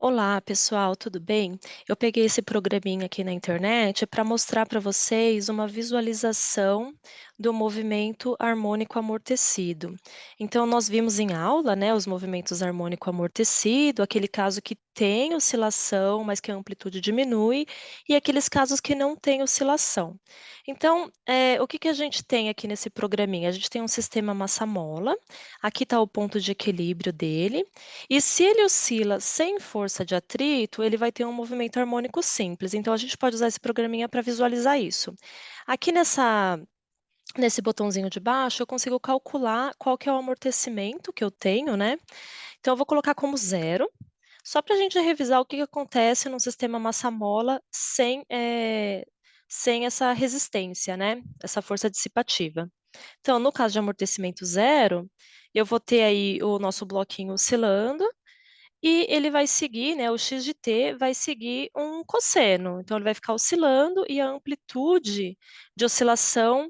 Olá, pessoal, tudo bem? Eu peguei esse programinha aqui na internet para mostrar para vocês uma visualização do movimento harmônico amortecido. Então, nós vimos em aula, né, os movimentos harmônico amortecido, aquele caso que tem oscilação, mas que a amplitude diminui, e aqueles casos que não tem oscilação. Então, o que que a gente tem aqui nesse programinha? A gente tem um sistema massa-mola, aqui está o ponto de equilíbrio dele. E se ele oscila sem força de atrito, ele vai ter um movimento harmônico simples. Então a gente pode usar esse programinha para visualizar isso. Aqui nesse botãozinho de baixo, eu consigo calcular qual que é o amortecimento que eu tenho, né? Então eu vou colocar como zero, só para a gente revisar o que que acontece no sistema massa-mola sem essa resistência, né? Essa força dissipativa. Então, no caso de amortecimento zero, eu vou ter aí o nosso bloquinho oscilando, e ele vai seguir, né, o x de t vai seguir um cosseno, então ele vai ficar oscilando e a amplitude de oscilação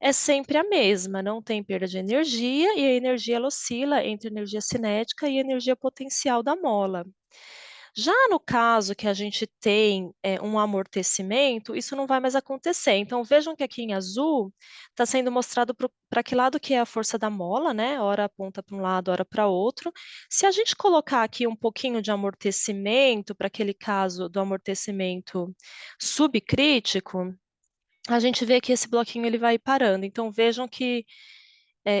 é sempre a mesma, não tem perda de energia e a energia ela oscila entre energia cinética e energia potencial da mola. Já no caso que a gente tem, um amortecimento, isso não vai mais acontecer. Então vejam que aqui em azul está sendo mostrado para que lado que é a força da mola, né, ora aponta para um lado, ora para outro. Se a gente colocar aqui um pouquinho de amortecimento, para aquele caso do amortecimento subcrítico, a gente vê que esse bloquinho ele vai parando. Então vejam que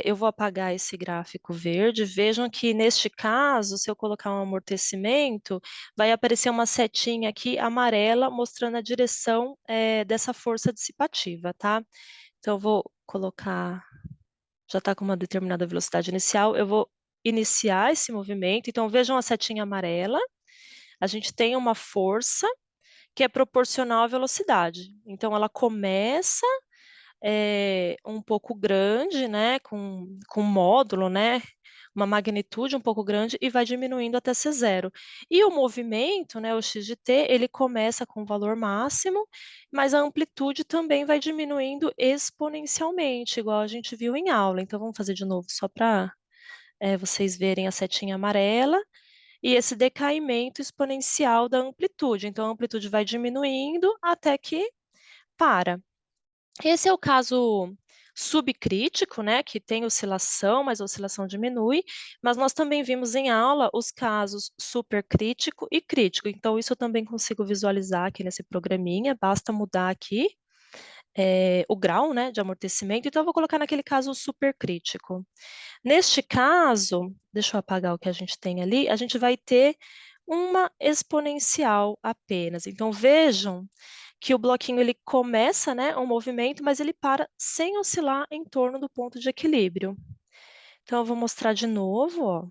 eu vou apagar esse gráfico verde. Vejam que, neste caso, se eu colocar um amortecimento, vai aparecer uma setinha aqui amarela mostrando a direção, dessa força dissipativa, tá? Então, eu vou colocar, já está com uma determinada velocidade inicial, eu vou iniciar esse movimento. Então, vejam a setinha amarela. A gente tem uma força que é proporcional à velocidade. Então, ela começa um pouco grande, né, com módulo, né, uma magnitude um pouco grande e vai diminuindo até ser zero. E o movimento, né, o x de t, ele começa com o valor máximo, mas a amplitude também vai diminuindo exponencialmente, igual a gente viu em aula. Então vamos fazer de novo só para vocês verem a setinha amarela e esse decaimento exponencial da amplitude. Então a amplitude vai diminuindo até que para. Esse é o caso subcrítico, né, que tem oscilação, mas a oscilação diminui, mas nós também vimos em aula os casos supercrítico e crítico, então isso eu também consigo visualizar aqui nesse programinha, basta mudar aqui, o grau, né, de amortecimento, então eu vou colocar naquele caso supercrítico. Neste caso, deixa eu apagar o que a gente tem ali, a gente vai ter uma exponencial apenas, então vejam que o bloquinho ele começa, né, um movimento, mas ele para sem oscilar em torno do ponto de equilíbrio. Então eu vou mostrar de novo, ó.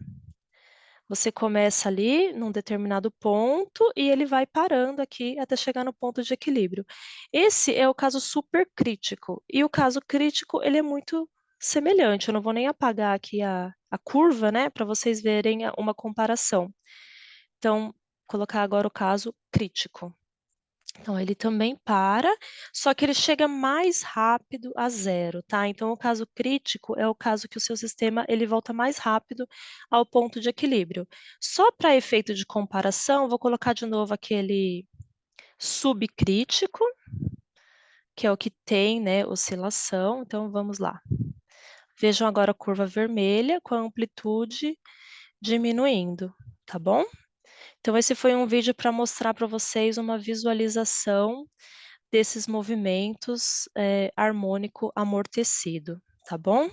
Você começa ali num determinado ponto e ele vai parando aqui até chegar no ponto de equilíbrio. Esse é o caso supercrítico, e o caso crítico ele é muito semelhante, eu não vou nem apagar aqui a curva, né, para vocês verem uma comparação. Então, colocar agora o caso crítico. Então, ele também para, só que ele chega mais rápido a zero, tá? Então, o caso crítico é o caso que o seu sistema ele volta mais rápido ao ponto de equilíbrio. Só para efeito de comparação, vou colocar de novo aquele subcrítico, que é o que tem, né, oscilação. Então, vamos lá. Vejam agora a curva vermelha com a amplitude diminuindo, tá bom? Então, esse foi um vídeo para mostrar para vocês uma visualização desses movimentos, harmônico amortecido, tá bom?